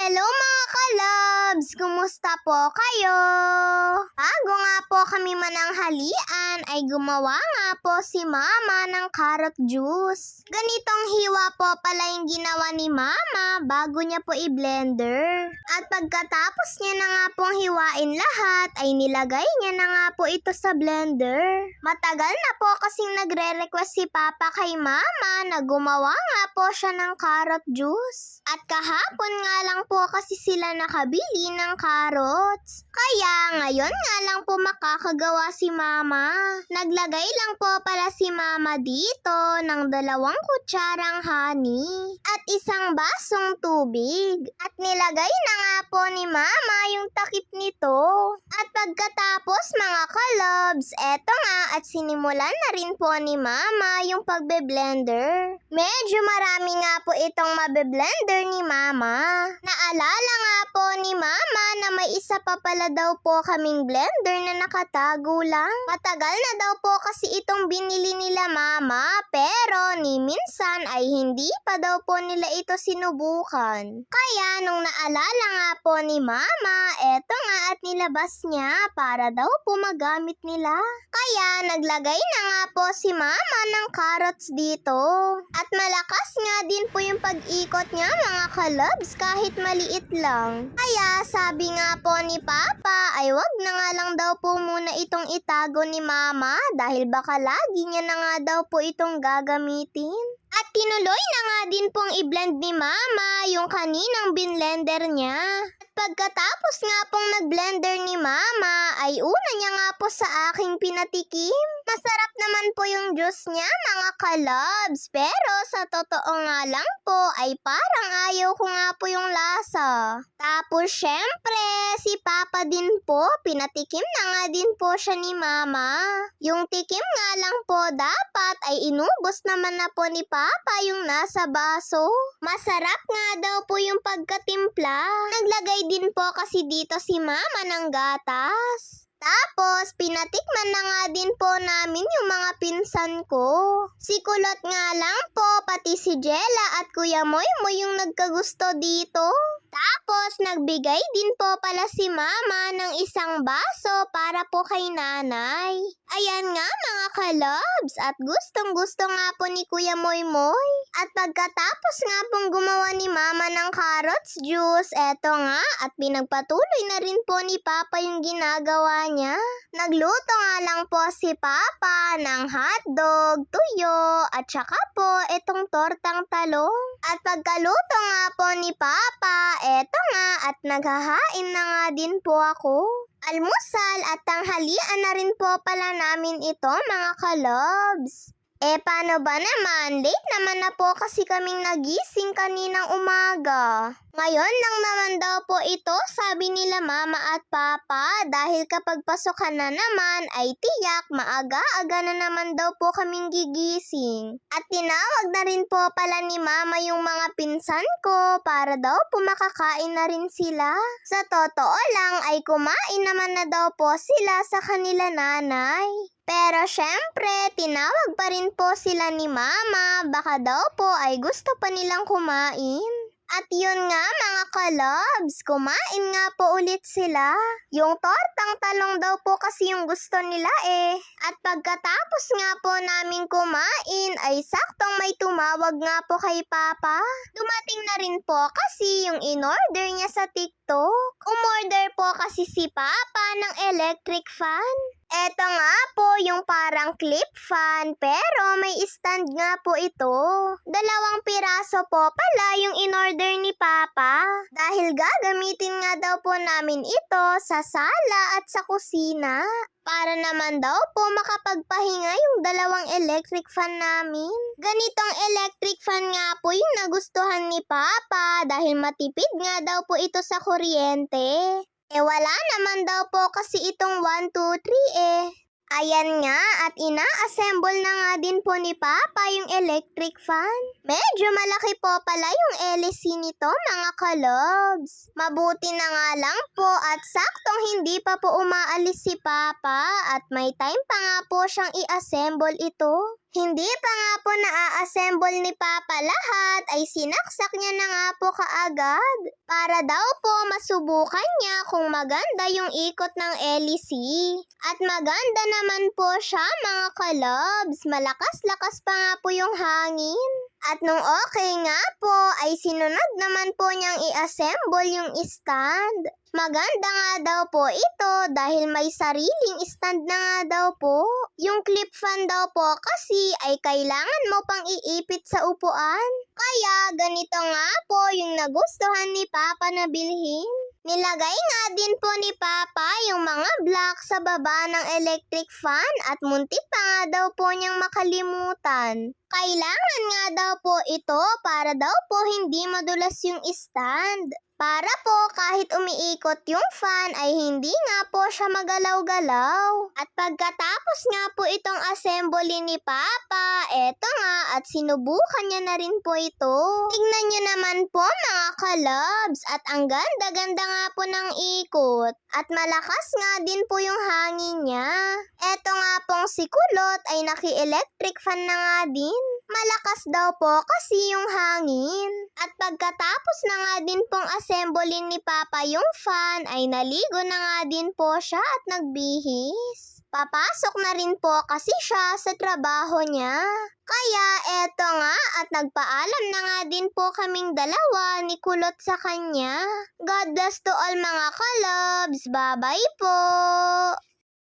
Hello mga kalabs! Kumusta po kayo? Bago nga po kami mananghalian ay gumawa nga po si Mama ng carrot juice. Ganitong hiwa po pala yung ginawa ni Mama bago niya po i-blender. At pagkatapos niya na nga pong hiwain lahat ay nilagay niya na nga po ito sa blender. Matagal na po kasing nagre-request si Papa kay Mama na gumawa nga po siya ng carrot juice. At kahapon nga lang po kasi sila nakabili ng carrots. Kaya ngayon nga lang po makakagawa si Mama. Naglagay lang po pala si Mama dito ng 2 kutsarang honey at 1 basong tubig. At nilagay na nga po ni Mama yung takip nito. At pagkatapos mga kalabs, eto nga at sinimulan na rin po ni Mama yung pagbe-blender. Medyo marami nga po itong mabe-blender ni Mama. Naalala nga po ni Mama na may isa pa pala daw po kaming blender na nakatago lang. Matagal na daw po kasi itong binili nila Mama, pero ni minsan ay hindi pa daw po nila ito sinubukan. Kaya nung naalala nga po ni Mama, eto nga at nilabas niya para daw po magamit nila. Kaya naglagay na nga po si Mama ng carrots dito. At malakas nga din po yung pag-ikot niya mga kalabs kahit maliit lang. Kaya sabi nga po ni Papa ay wag na nga lang daw po muna itong itago ni Mama dahil baka lagi niya na nga daw po itong gagamitin. At tinuloy na nga din pong i-blend ni Mama yung kaninang binlender niya. At pagkatapos nga pong nag-blender ni Mama ay una niya nga po sa aking pinatikim. Masarap naman po yung juice niya mga kalabs, pero sa totoo nga lang po ay parang ayaw ko nga po yung lasa. Tapos syempre si Papa din po, pinatikim na nga din po siya ni Mama. Yung tikim nga lang po dapat ay inubos naman na po ni Papa yung nasa baso. Masarap nga daw po yung pagkatimpla. Naglagay din po kasi dito si Mama ng gatas. Tapos, pinatikman na nga din po namin yung mga pinsan ko. Si Kulot nga lang po, pati si Jella at Kuya Moymoy yung nagkagusto dito. Tapos, nagbigay din po pala si Mama ng 1 baso para po kay nanay. Ayan nga mga kalabs, at gustong-gusto nga po ni Kuya Moymoy. At pagkatapos nga pong gumawa ni Mama ng carrots juice, eto nga at pinagpatuloy na rin po ni Papa yung ginagawa niya. Nagluto nga lang po si Papa ng hotdog, tuyo, at saka po itong tortang talong. At pagkaluto nga po ni Papa, eto nga at naghahain na nga din po ako. Almusal at tanghalian na rin po pala namin ito mga kalabs. Paano ba naman? Late naman na po kasi kaming nagising kaninang umaga. Ngayon lang naman daw po ito, sabi nila Mama at Papa, dahil kapag pasukan na naman ay tiyak maaga-aga na naman daw po kaming gigising. At tinawag na rin po pala ni Mama yung mga pinsan ko para daw po makakain na rin sila. Sa totoo lang ay kumain naman na daw po sila sa kanila nanay. Pero syempre, tinawag pa rin po sila ni Mama, baka daw po ay gusto pa nilang kumain. At yun nga mga kalabs, kumain nga po ulit sila. Yung tortang talong daw po kasi yung gusto nila At pagkatapos nga po namin kumain ay saktong may tumawag nga po kay Papa. Dumating na rin po kasi yung in-order niya sa TikTok. Umorder po kasi si Papa ng electric fan. Eto nga po yung parang clip fan pero may stand nga po ito. 2 piraso po pala yung in-order ni Papa. Dahil gagamitin nga daw po namin ito sa sala at sa kusina. Para naman daw po makapagpahinga yung 2 electric fan namin. Ganitong electric fan nga po yung nagustuhan ni Papa dahil matipid nga daw po ito sa kuryente. Wala naman daw po kasi itong 1, 2, 3 Ayan nga at ina-assemble na nga din po ni Papa yung electric fan. Medyo malaki po pala yung LC nito mga kalobs. Mabuti na nga lang po at saktong hindi pa po umaalis si Papa at may time pa nga po siyang i-assemble ito. Hindi pa nga po na-assemble ni Papa lahat ay sinaksak niya na nga po kaagad. Para daw po masubukan niya kung maganda yung ikot ng LEC. At maganda naman po siya mga kalabs. Malakas-lakas pa nga po yung hangin. At nung okay nga po ay sinunod naman po niyang i-assemble yung stand. Maganda nga daw po ito dahil may sariling stand na nga daw po. Yung clip fan daw po kasi ay kailangan mo pang iipit sa upuan. Kaya ganito nga po yung nagustuhan ni Papa na bilhin. Nilagay nga din po ni Papa yung mga block sa baba ng electric fan at muntik pa nga daw po niyang makalimutan. Kailangan nga daw po ito para daw po hindi madulas yung stand. Para po kahit umiikot yung fan ay hindi nga po siya magalaw-galaw. At pagkatapos nga po itong assembly ni Papa, eto nga at sinubukan niya na rin po ito. Tingnan niyo naman po mga kalabs at ang ganda-ganda nga po ng ikot. At malakas nga din po yung hangin niya. Eto nga pong si Kulot ay naki-electric fan na nga din. Malakas daw po kasi yung hangin. At pagkatapos na nga din pong assembly ni Papa yung fan ay naligo na nga din po siya at nagbihis. Papasok na rin po kasi siya sa trabaho niya. Kaya eto nga at nagpaalam na nga din po kaming dalawa ni Kulot sa kanya. God bless to all mga kalabs. Bye-bye po!